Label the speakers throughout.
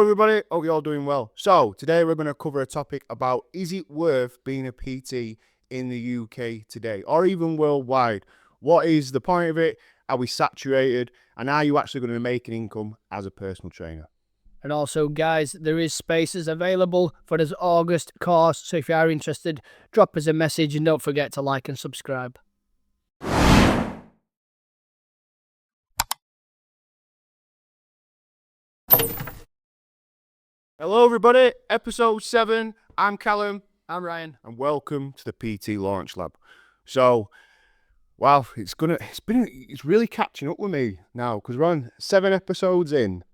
Speaker 1: Everybody, hope you're all doing well. So today we're going to cover a topic about, is it worth being a PT in the UK today or even worldwide? What is the point of it? Are we saturated? And are you actually going to make an income as a personal trainer?
Speaker 2: And also, guys, there is spaces available for this August course. So if you are interested, drop us a message and don't forget to like and subscribe.
Speaker 1: Hello everybody, episode 7. I'm Callum.
Speaker 2: I'm Ryan.
Speaker 1: And welcome to the PT Launch Lab. So, wow, it's really catching up with me now because we're on 7 episodes in.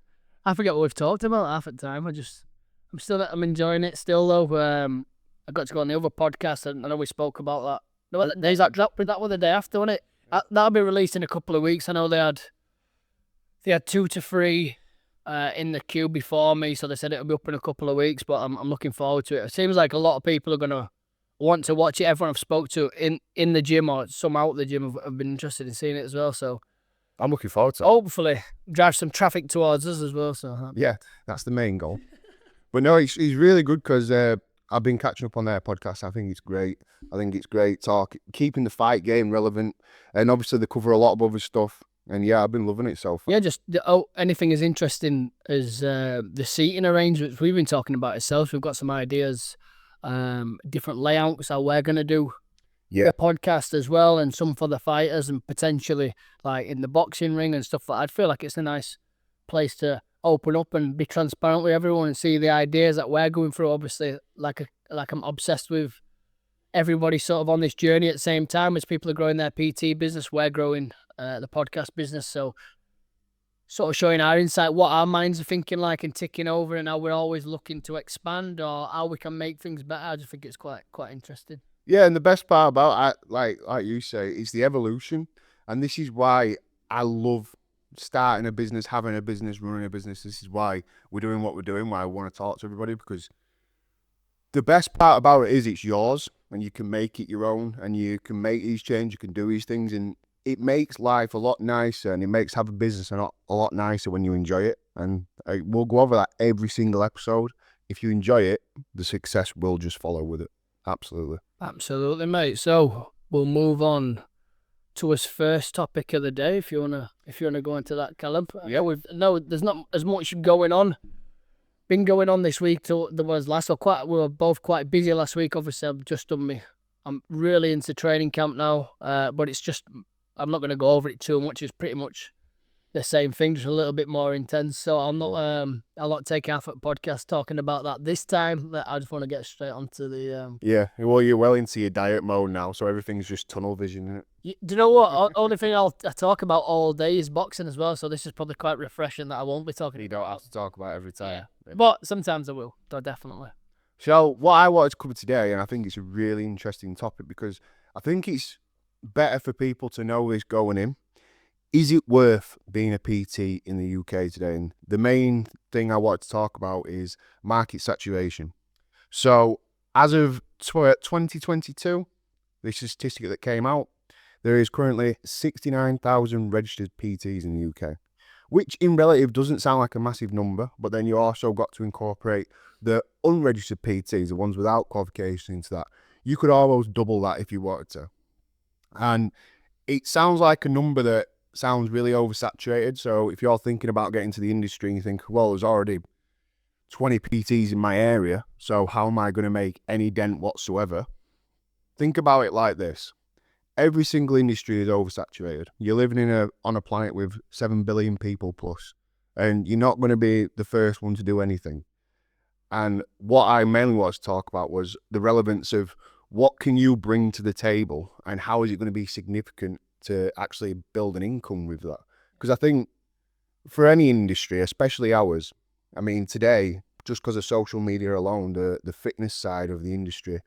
Speaker 2: I forget what we've talked about half the time. I'm enjoying it still though. I got to go on the other podcast and I know we spoke about that. No, days that dropped, that was the day after, wasn't it? That'll be released in a couple of weeks. I know they had 2 to 3 in the queue before me, so they said it'll be up in a couple of weeks, but I'm looking forward to it. It seems like a lot of people are going to want to watch it. Everyone I've spoke to in the gym or some out the gym have been interested in seeing it as well, so
Speaker 1: I'm looking forward to it.
Speaker 2: Hopefully drive some traffic towards us as well. So
Speaker 1: yeah, that's the main goal. But no, he's really good because I've been catching up on their podcast. I think it's great. Keeping the fight game relevant, and obviously they cover a lot of other stuff. And yeah, I've been loving it so far.
Speaker 2: Yeah, anything as interesting as the seating arrangements we've been talking about ourselves. We've got some ideas, different layouts how we're going to do the podcast as well, and some for the fighters and potentially like in the boxing ring and stuff like that. I feel like it's a nice place to open up and be transparent with everyone and see the ideas that we're going through. Obviously, like I'm obsessed with everybody sort of on this journey at the same time as people are growing their PT business. We're growing the podcast business, so sort of showing our insight, what our minds are thinking like and ticking over, and how we're always looking to expand or how we can make things better. I just think it's quite interesting.
Speaker 1: Yeah, and the best part about it, like you say, is the evolution, and this is why I love starting a business, having a business, running a business. This is why we're doing what we're doing, why I want to talk to everybody, because the best part about it is it's yours and you can make it your own and you can make these changes, you can do these things, and it makes life a lot nicer, and it makes having a business a lot nicer when you enjoy it. And we'll go over that every single episode. If you enjoy it, the success will just follow with it. Absolutely,
Speaker 2: mate. So we'll move on to his first topic of the day. If you wanna go into that, Callum.
Speaker 1: Yeah.
Speaker 2: There's not as much going on. Been going on this week till there was last. We were both quite busy last week. Obviously, I'm really into training camp now. But it's just, I'm not going to go over it too much. It's pretty much the same thing, just a little bit more intense. So I'll not take half a podcast talking about that this time. I just want to get straight onto the
Speaker 1: Yeah, well, you're well into your diet mode now, so everything's just tunnel vision, isn't it?
Speaker 2: Do you know what? Only thing I talk about all day is boxing as well. So this is probably quite refreshing that I won't be talking.
Speaker 1: You don't have to talk about it every time.
Speaker 2: Yeah. But sometimes I will. Definitely.
Speaker 1: So what I wanted to cover today, and I think it's a really interesting topic because I think it's better for people to know this going in. Is it worth being a PT in the UK today? And the main thing I wanted to talk about is market saturation. So as of 2022, this is a statistic that came out, there is currently 69,000 registered PTs in the UK, which in relative doesn't sound like a massive number, but then you also got to incorporate the unregistered PTs, the ones without qualifications, into that. You could almost double that if you wanted to. And it sounds like a number that sounds really oversaturated. So if you're thinking about getting to the industry and you think, well, there's already 20 PTs in my area, so how am I going to make any dent whatsoever? Think about it like this. Every single industry is oversaturated. You're living on a planet with 7 billion people plus, and you're not going to be the first one to do anything. And what I mainly wanted to talk about was the relevance of what can you bring to the table and how is it going to be significant to actually build an income with that. Because I think for any industry, especially ours, I mean, today, just because of social media alone, the fitness side of the industry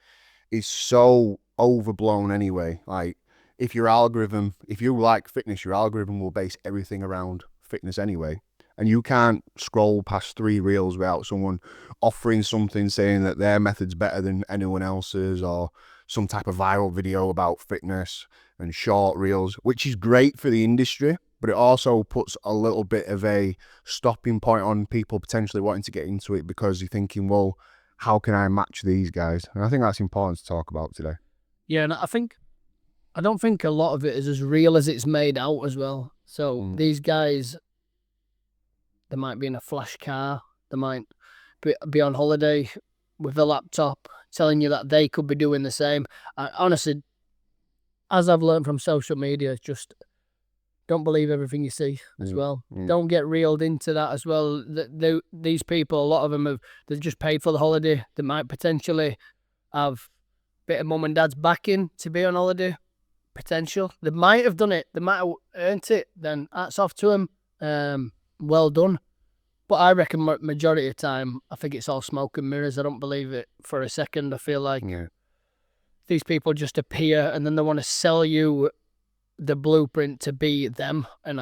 Speaker 1: is so overblown anyway. Like, if you like fitness, your algorithm will base everything around fitness anyway. And you can't scroll past 3 reels without someone offering something saying that their method's better than anyone else's, or some type of viral video about fitness and short reels, which is great for the industry. but it also puts a little bit of a stopping point on people potentially wanting to get into it because you're thinking, well, how can I match these guys? And I think that's important to talk about today.
Speaker 2: Yeah, and I don't think a lot of it is as real as it's made out as well. So these guys, they might be in a flash car, they might be on holiday with a laptop, telling you that they could be doing the same. Honestly, as I've learned from social media, it's just don't believe everything you see as well. Don't get reeled into that as well. These people, a lot of them they've just paid for the holiday. They might potentially have a bit of mum and dad's backing to be on holiday. Potential. They might have done it. They might have earned it. Then hats off to them. Well done. But I reckon majority of the time, I think it's all smoke and mirrors. I don't believe it for a second. I feel like these people just appear and then they want to sell you the blueprint to be them. And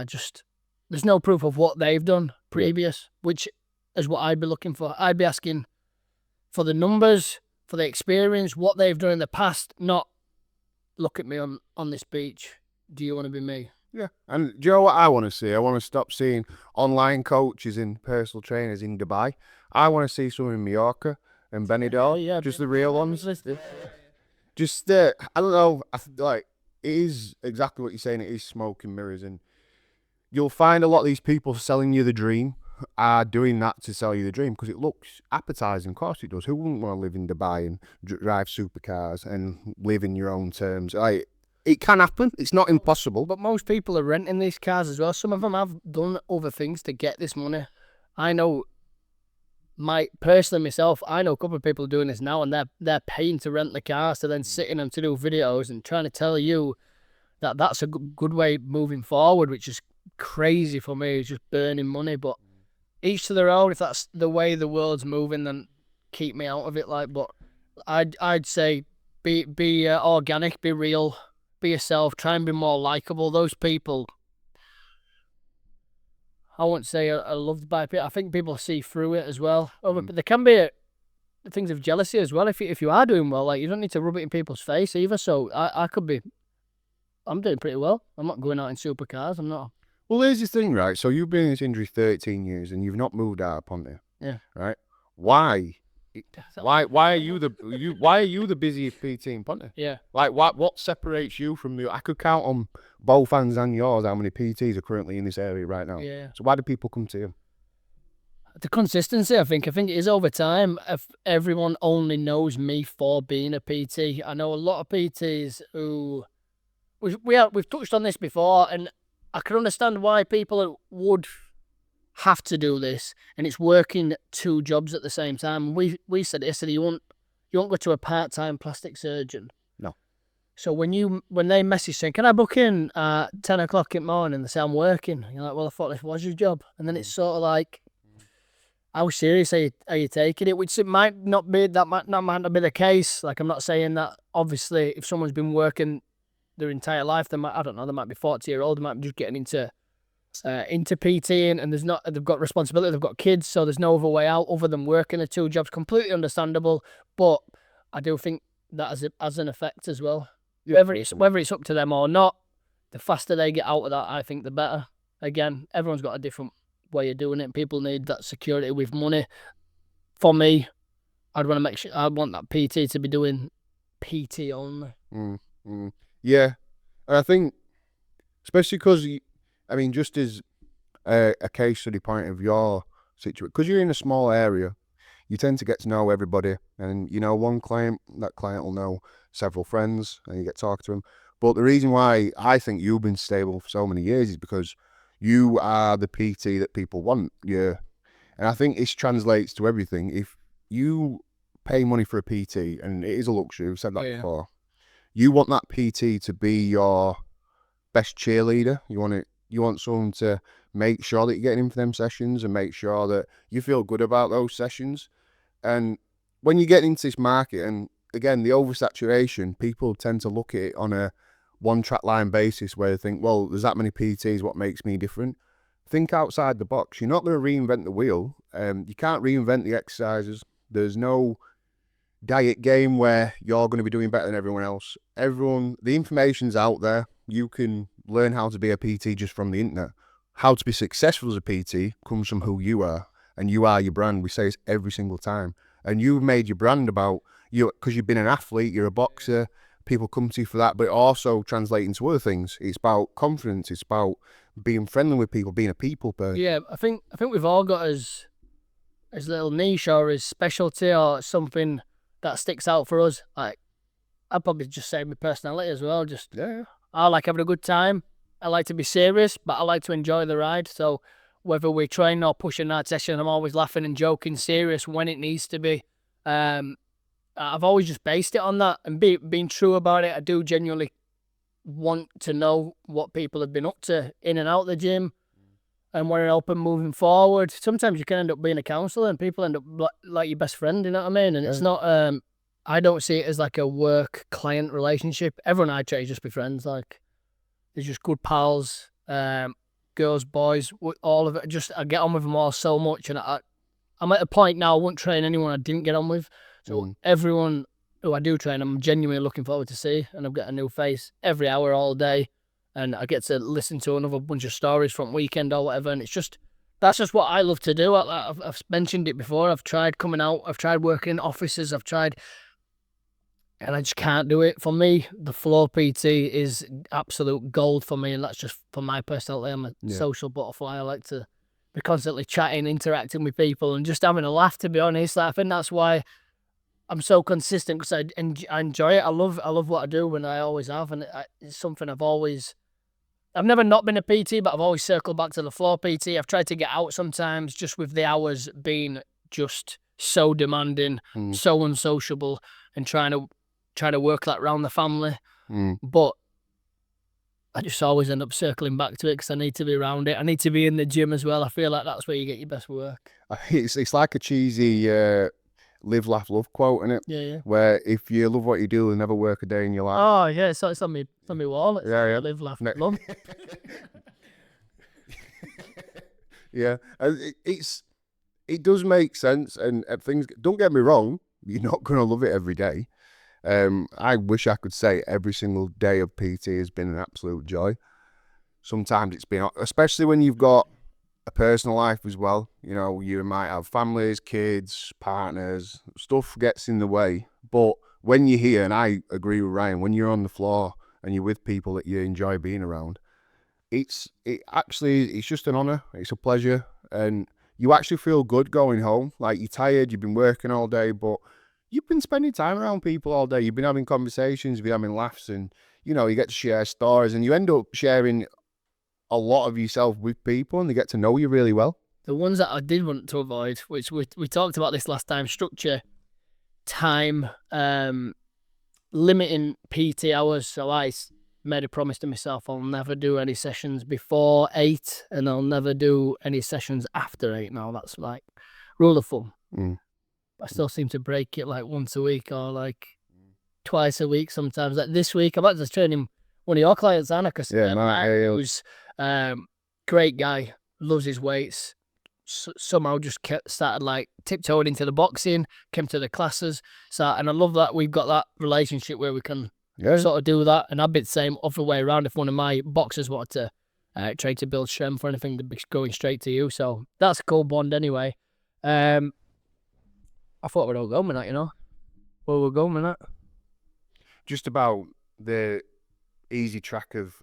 Speaker 2: there's no proof of what they've done previous, which is what I'd be looking for. I'd be asking for the numbers, for the experience, what they've done in the past, not look at me on this beach. Do you want to be me?
Speaker 1: Yeah. And do you know what I want to see? I want to stop seeing online coaches and personal trainers in Dubai. I want to see someone in Mallorca and Benidorm. Just the real ones. Just, I don't know. Like, it is exactly what you're saying. It is smoke and mirrors. And you'll find a lot of these people selling you the dream are doing that to sell you the dream because it looks appetizing. Of course it does. Who wouldn't want to live in Dubai and drive supercars and live in your own terms? Like, it can happen. It's not impossible.
Speaker 2: But most people are renting these cars as well. Some of them have done other things to get this money. I know, personally myself, I know a couple of people doing this now, and they're paying to rent the cars to then sit in them to do videos and trying to tell you that that's a good way moving forward, which is crazy for me. It's just burning money. But each to their own. If that's the way the world's moving, then keep me out of it. Like, but I'd say be organic, be real. Be yourself, try and be more likable. Those people, I won't say are loved by people. I think people see through it as well. There can be things of jealousy as well. If you are doing well, like, you don't need to rub it in people's face either. So I'm doing pretty well. I'm not going out in supercars. I'm not.
Speaker 1: Well, here's the thing, right? So you've been in this injury 13 years and you've not moved out upon it.
Speaker 2: Yeah.
Speaker 1: Right? Why are you the busiest PT in punter?
Speaker 2: Yeah.
Speaker 1: Like, what separates you from the? I could count on both hands and yours how many PTs are currently in this area right now.
Speaker 2: Yeah.
Speaker 1: So why do people come to you?
Speaker 2: The consistency, I think it is over time. If everyone only knows me for being a PT, I know a lot of PTs who we've touched on this before, and I can understand why people would have to do this, and it's working 2 jobs at the same time. We said yesterday, you won't go to a part-time plastic surgeon.
Speaker 1: No.
Speaker 2: So when they message saying, can I book in at 10 o'clock in the morning, they say I'm working, you're like, well, I thought this was your job. And then it's sort of like, how serious are you taking it? Which it might not be, that might not be the case. Like, I'm not saying that, obviously, if someone's been working their entire life, they might be 40-year-old, they might be just getting into PTing, and they've got responsibility, they've got kids, so there's no other way out other than working the 2 jobs. Completely understandable, but I do think that has an effect as well. Yeah. Whether it's up to them or not, the faster they get out of that, I think the better. Again, everyone's got a different way of doing it. People need that security with money. For me, I want that PT to be doing PT only.
Speaker 1: Yeah, and I think, especially because, just as a case study point of your situation, because you're in a small area, you tend to get to know everybody, and one client, that client will know several friends, and you get talking to them. But the reason why I think you've been stable for so many years is because you are the PT that people want. Yeah, and I think this translates to everything. If you pay money for a PT, and it is a luxury, we've said that before, you want that PT to be your best cheerleader. You want someone to make sure that you're getting in for them sessions and make sure that you feel good about those sessions. And when you get into this market, and again, the oversaturation, people tend to look at it on a one-track line basis where they think, well, there's that many PTs, what makes me different? Think outside the box. You're not going to reinvent the wheel. You can't reinvent the exercises. There's no diet game where you're going to be doing better than everyone else. The information's out there. You can learn how to be a PT just from the internet. How to be successful as a PT comes from who you are, and you are your brand. We say this every single time. And you've made your brand about you because you've been an athlete, you're a boxer, people come to you for that, but it also translates into other things. It's about confidence, it's about being friendly with people, being a people person.
Speaker 2: Yeah, I think we've all got his little niche or his specialty or something that sticks out for us. Like, I'd probably just say my personality as well. Just I like having a good time. I like to be serious, but I like to enjoy the ride. So whether we're training or pushing that session, I'm always laughing and joking, serious when it needs to be. I've always just based it on that and being true about it. I do genuinely want to know what people have been up to in and out the gym and want to help them moving forward. Sometimes you can end up being a counsellor and people end up like your best friend, you know what I mean? And it's not, I don't see it as like a work-client relationship. Everyone I try to just be friends. Like, they're just good pals, girls, boys, all of it. Just, I get on with them all so much. And I'm at a point now, I won't train anyone I didn't get on with. So everyone who I do train, I'm genuinely looking forward to see. And I've got a new face every hour, all day. And I get to listen to another bunch of stories from weekend or whatever. And it's just, that's just what I love to do. I've mentioned it before. I've tried coming out. I've tried working in offices. And I just can't do it. For me, the floor PT is absolute gold for me. And that's just for my personality. I'm a social butterfly. I like to be constantly chatting, interacting with people and just having a laugh, to be honest. Like, I think that's why I'm so consistent, because I enjoy it. I love what I do, and I always have. And it's something I've never not been a PT, but I've always circled back to the floor PT. I've tried to get out sometimes, just with the hours being just so demanding, so unsociable, and trying to work that around the family. But I just always end up circling back to it because I need to be around it. I need to be in the gym as well. I feel like that's where you get your best work.
Speaker 1: It's like a cheesy live, laugh, love quote, isn't it?
Speaker 2: Yeah.
Speaker 1: Where if you love what you do, you'll never work a day in your life.
Speaker 2: Oh yeah, it's on me wall. It's live, laugh, love.
Speaker 1: Yeah, and it does make sense, and things. Don't get me wrong, you're not gonna love it every day. I wish I could say every single day of PT has been an absolute joy. Sometimes it's been, especially when you've got a personal life as well. You know, you might have families, kids, partners, stuff gets in the way. But when you're here, and I agree with Ryan, when you're on the floor and you're with people that you enjoy being around, it's just an honor. It's a pleasure, and you actually feel good going home. Like, you're tired, you've been working all day, but you've been spending time around people all day. You've been having conversations, you've been having laughs, and you know, you get to share stories, and you end up sharing a lot of yourself with people, and they get to know you really well.
Speaker 2: The ones that I did want to avoid, which we talked about this last time, structure, time, limiting PT hours. So I made a promise to myself I'll never do any sessions before 8, and I'll never do any sessions after 8. Now that's like rule of thumb. I still seem to break it like once a week or like twice a week sometimes. Like this week, I'm about to train one of your clients, Anna, because who's great guy, loves his weights. Somehow just started like tiptoeing into the boxing, came to the classes. And I love that we've got that relationship where we can sort of do that. And I'd be the same other way around if one of my boxers wanted to try to build strength or anything, to be going straight to you. So that's a cool bond anyway. I thought we'd all go with that, you know. Well, we're going with that.
Speaker 1: Just about the easy track of.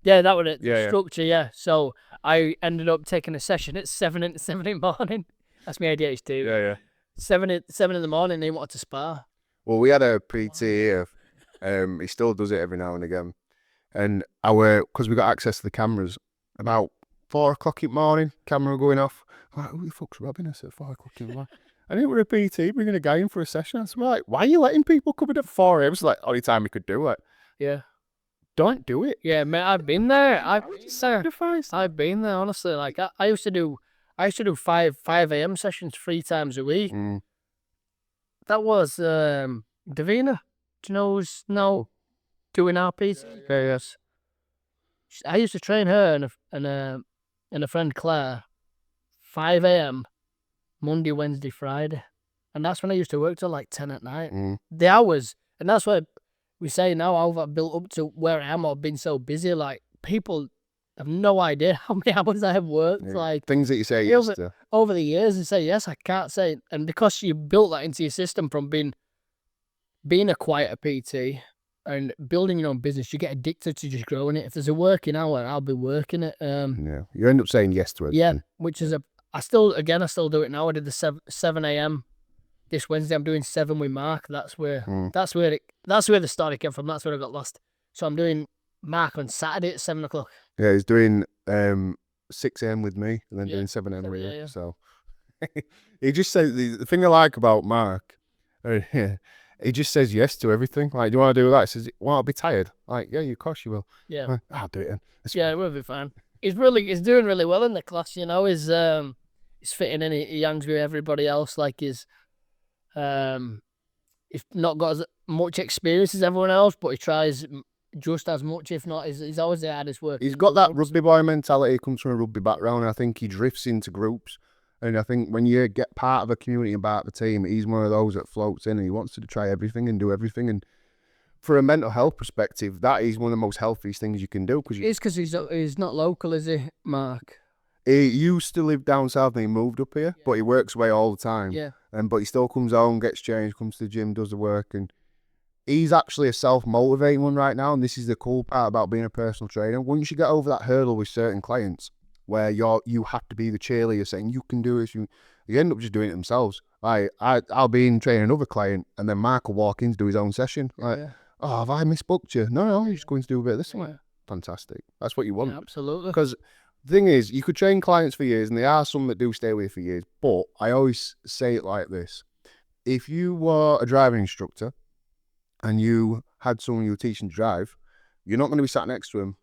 Speaker 2: Yeah, that was it. Structure, yeah. So I ended up taking a session at 7 in the morning. That's my ADHD.
Speaker 1: Yeah.
Speaker 2: 7 in the morning, they wanted to spar.
Speaker 1: Well, we had a PT here. He still does it every now and again. And because we got access to the cameras, about 4 o'clock in the morning, camera going off. I'm like, who the fuck's robbing us at 4 o'clock in the morning? I think we're a PT, bringing a guy in for a session. I was like, why are you letting people come in at 4 a.m.? It's like only time we could do it.
Speaker 2: Yeah.
Speaker 1: Don't do it.
Speaker 2: Yeah, mate, I've been there. I've been there, honestly. Like, I used to do 5 a.m. sessions 3 times a week. That was Davina. Do you know who's now doing RPs? Yes. I used to train her and a friend Claire 5 a.m. Monday, Wednesday, Friday. And that's when I used to work till like 10 at night. The hours, and that's why we say now how I've built up to where I am or been so busy, like people have no idea how many hours I have worked.
Speaker 1: Yeah.
Speaker 2: Like
Speaker 1: Things that you say
Speaker 2: over,
Speaker 1: yes to.
Speaker 2: over the years, you say yes, I can't say, and because you built that into your system from being a quieter PT and building your own business, you get addicted to just growing it. If there's a working hour, I'll be working it.
Speaker 1: Yeah, you end up saying yes to everything.
Speaker 2: Yeah, which is I still do it now. I did the 7 a.m. this Wednesday. I'm doing 7 with Mark. That's where the story came from. That's where I got lost. So I'm doing Mark on Saturday at 7 o'clock.
Speaker 1: Yeah, he's doing 6 a.m. with me and then doing 7 a.m. with you.
Speaker 2: Yeah.
Speaker 1: So he just says the thing I like about Mark, he just says yes to everything. Like, do you want to do that? He says, "Well, I'll be tired." Like, yeah, of course you will.
Speaker 2: Yeah,
Speaker 1: I'll do it. Then.
Speaker 2: Yeah, we'll be fine. He's doing really well in the class. You know, he's fitting in. He hangs with everybody else. Like he's not got as much experience as everyone else, but he tries just as much, if not. He's always the hardest work.
Speaker 1: He's got that rugby boy mentality. He comes from a rugby background. And I think he drifts into groups. And I think when you get part of a community and part of a team, he's one of those that floats in and he wants to try everything and do everything. And for a mental health perspective, that is one of the most healthiest things you can do.
Speaker 2: It's because he's not local, is he, Mark?
Speaker 1: He used to live down south and he moved up here, but he works away all the time.
Speaker 2: Yeah.
Speaker 1: But he still comes home, gets changed, comes to the gym, does the work. And he's actually a self-motivating one right now. And this is the cool part about being a personal trainer. Once you get over that hurdle with certain clients, where you have to be the cheerleader saying you can do this, you end up just doing it themselves. Like I'll be in training another client and then Mark will walk in to do his own session. Like, oh, have I misbooked you? No, you're just going to do a bit of this. Like, fantastic. That's what you want.
Speaker 2: Yeah, absolutely.
Speaker 1: Because the thing is, you could train clients for years and there are some that do stay with you for years, but I always say it like this. If you were a driving instructor and you had someone you were teaching to drive, you're not going to be sat next to them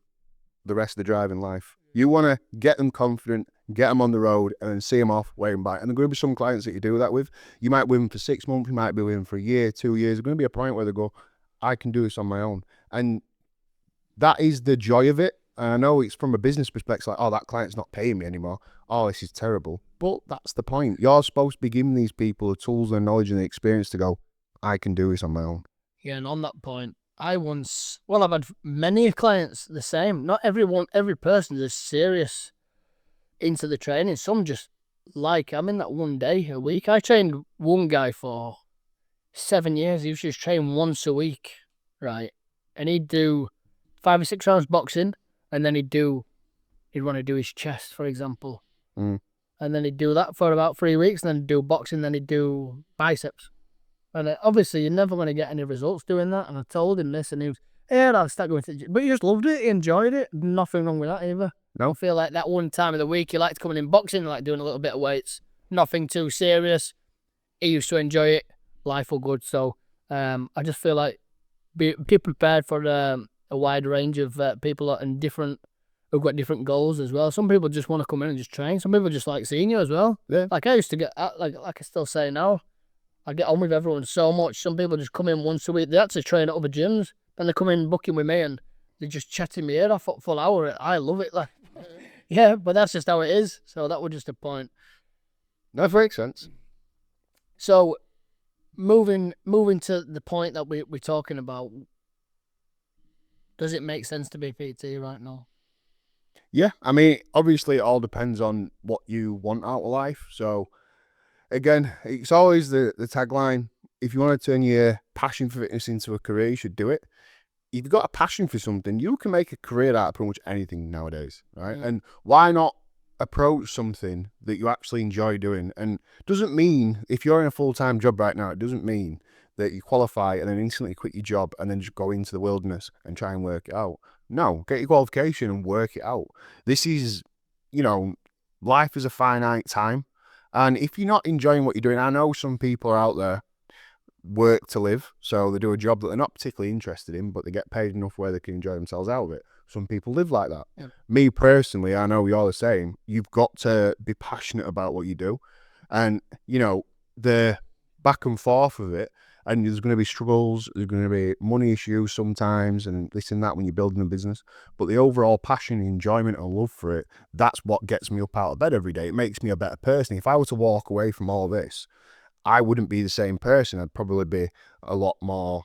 Speaker 1: the rest of the driving life. You want to get them confident, get them on the road, and then see them off, waiting by. And there are going to be some clients that you do that with. You might win for 6 months, you might be with them for a year, 2 years. There's going to be a point where they go, I can do this on my own. And that is the joy of it. And I know it's from a business perspective, like, oh, that client's not paying me anymore. Oh, this is terrible. But that's the point. You're supposed to be giving these people the tools and knowledge and the experience to go, I can do this on my own.
Speaker 2: Yeah, and on that point, I've had many clients the same. Not every person is serious into the training. Some just I'm in that one day a week. I trained one guy for 7 years. He used to just train once a week, right? And he'd do 5 or 6 rounds boxing, and then he'd want to do his chest, for example. And then he'd do that for about 3 weeks, and then he'd do boxing, then he'd do biceps. And obviously, you're never going to get any results doing that. And I told him this, and he was, yeah, I'll start going to the gym. But he just loved it. He enjoyed it. Nothing wrong with that either.
Speaker 1: No.
Speaker 2: I feel like that one time of the week, he liked coming in boxing, like doing a little bit of weights. Nothing too serious. He used to enjoy it. Life was good. So I just feel like be prepared for a wide range of people and who've got different goals as well. Some people just want to come in and just train. Some people just like seeing you as well.
Speaker 1: Yeah.
Speaker 2: Like I used to get, like I still say now, I get on with everyone so much. Some people just come in once a week. They actually train at other gyms. Then they come in booking with me and they're just chatting me ear off for full hour. I love it. Like, yeah, but that's just how it is. So that was just a point.
Speaker 1: That makes sense.
Speaker 2: So moving to the point that we're talking about, does it make sense to be PT right now?
Speaker 1: Yeah, I mean, obviously it all depends on what you want out of life. So again, it's always the tagline, if you want to turn your passion for fitness into a career, you should do it. If you've got a passion for something, you can make a career out of pretty much anything nowadays, right?
Speaker 2: Yeah.
Speaker 1: And why not approach something that you actually enjoy doing? And doesn't mean, if you're in a full-time job right now, it doesn't mean that you qualify and then instantly quit your job and then just go into the wilderness and try and work it out. No, get your qualification and work it out. This is, life is a finite time. And if you're not enjoying what you're doing, I know some people are out there work to live, so they do a job that they're not particularly interested in, but they get paid enough where they can enjoy themselves out of it. Some people live like that.
Speaker 2: Yeah.
Speaker 1: Me personally, I know you're the same. You've got to be passionate about what you do, and the back and forth of it. And there's going to be struggles, there's going to be money issues sometimes, and this and that when you're building a business. But the overall passion, enjoyment, and love for it, that's what gets me up out of bed every day. It makes me a better person. If I were to walk away from all this, I wouldn't be the same person. I'd probably be a lot more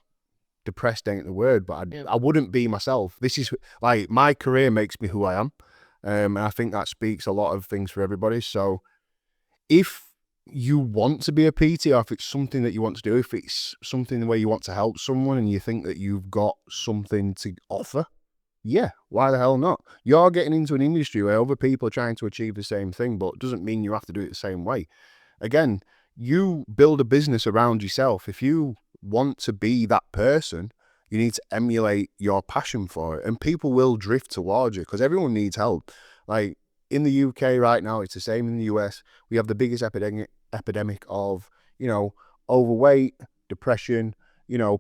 Speaker 1: depressed ain't the word, but
Speaker 2: Yeah.
Speaker 1: I wouldn't be myself. This is like, my career makes me who I am. And I think that speaks a lot of things for everybody. So if you want to be a PT, or if it's something that you want to do, if it's something where you want to help someone and you think that you've got something to offer, yeah, why the hell not? You're getting into an industry where other people are trying to achieve the same thing, but it doesn't mean you have to do it the same way. Again, you build a business around yourself. If you want to be that person, you need to emulate your passion for it, and people will drift towards you because everyone needs help. Like in the UK right now, it's the same in the US. We have the biggest epidemic of, overweight, depression.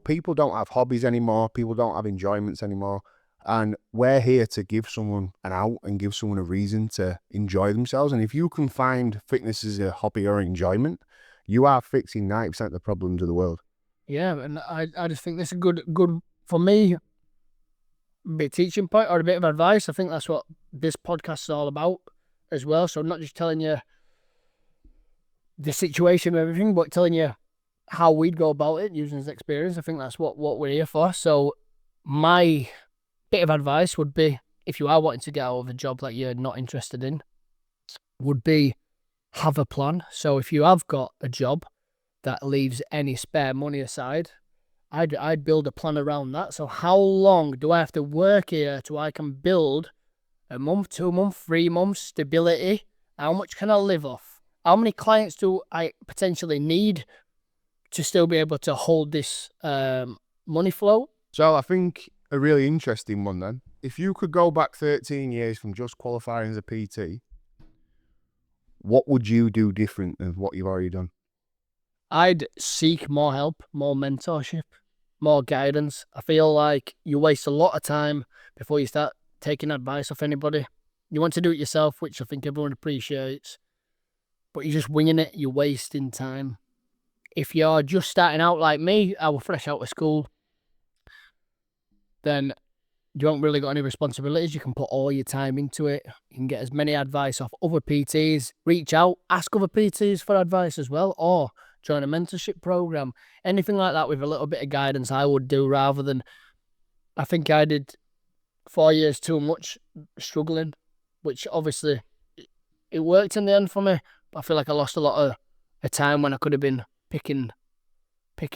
Speaker 1: People don't have hobbies anymore. People don't have enjoyments anymore. And we're here to give someone an out and give someone a reason to enjoy themselves. And if you can find fitness as a hobby or enjoyment, you are fixing 90% of the problems of the world.
Speaker 2: Yeah, and I just think this is a good for me, a bit of teaching point or a bit of advice. I think that's what this podcast is all about as well. So not just telling you the situation and everything, but telling you how we'd go about it using his experience. I think that's what we're here for. So my bit of advice would be, if you are wanting to get out of a job that you're not interested in, would be have a plan. So if you have got a job that leaves any spare money aside, I'd build a plan around that. So how long do I have to work here till I can build a month, 2 months, 3 months stability? How much can I live off? How many clients do I potentially need to still be able to hold this money flow?
Speaker 1: So I think a really interesting one then. If you could go back 13 years from just qualifying as a PT, what would you do different than what you've already done?
Speaker 2: I'd seek more help, more mentorship, more guidance. I feel like you waste a lot of time before you start taking advice off anybody. You want to do it yourself, which I think everyone appreciates, but you're just winging it, you're wasting time. If you're just starting out like me, I was fresh out of school, then you haven't really got any responsibilities. You can put all your time into it. You can get as many advice off other PTs, reach out, ask other PTs for advice as well, or join a mentorship program. Anything like that with a little bit of guidance I would do, rather than, I think I did 4 years too much struggling, which obviously it worked in the end for me, but I feel like I lost a lot of a time when I could have been picking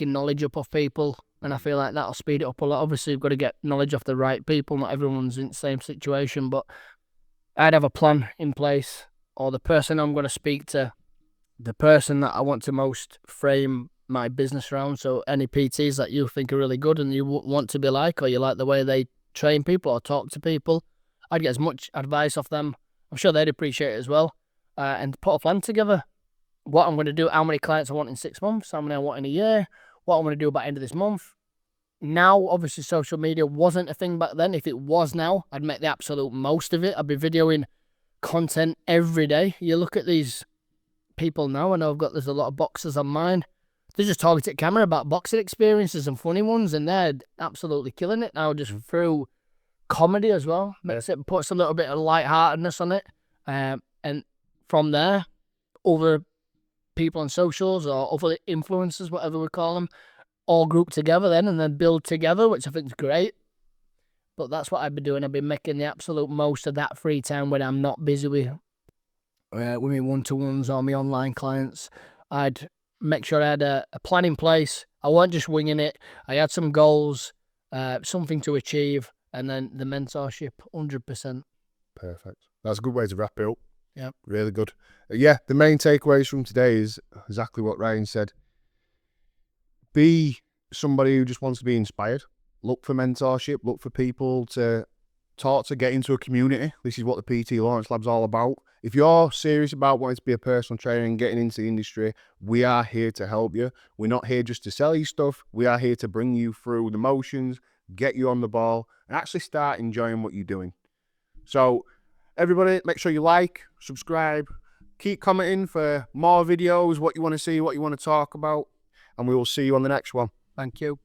Speaker 2: knowledge up off people, and I feel like that'll speed it up a lot. Obviously, you've got to get knowledge off the right people. Not everyone's in the same situation, but I'd have a plan in place, or the person I'm going to speak to, the person that I want to most frame my business around. So any PTs that you think are really good and you want to be like, or you like the way they train people or talk to people, I'd get as much advice off them. I'm sure they'd appreciate it as well. And put a plan together. What I'm going to do, how many clients I want in 6 months, how many I want in a year, what I'm going to do by the end of this month. Now, obviously, social media wasn't a thing back then. If it was now, I'd make the absolute most of it. I'd be videoing content every day. You look at these people now, I know there's a lot of boxers on mine. They just target camera about boxing experiences and funny ones, and they're absolutely killing it now, just through comedy as well. Puts a little bit of lightheartedness on it. And from there, other people on socials or other influencers, whatever we call them, all group together then and then build together, which I think is great. But that's what I've been doing. I've been making the absolute most of that free time when I'm not busy with my one-to-ones or my online clients. I'd make sure I had a plan in place. I wasn't just winging it. I had some goals, something to achieve, and then the mentorship, 100%.
Speaker 1: Perfect. That's a good way to wrap it up.
Speaker 2: Yeah.
Speaker 1: Really good. Yeah, the main takeaways from today is exactly what Ryan said. Be somebody who just wants to be inspired. Look for mentorship. Look for people to talk to, get into a community. This is what the PT Launch Lab's all about. If you're serious about wanting to be a personal trainer and getting into the industry, we are here to help you. We're not here just to sell you stuff. We are here to bring you through the motions, get you on the ball, and actually start enjoying what you're doing. So everybody, make sure you like, subscribe, keep commenting for more videos, what you want to see, what you want to talk about, and we will see you on the next one.
Speaker 2: Thank you.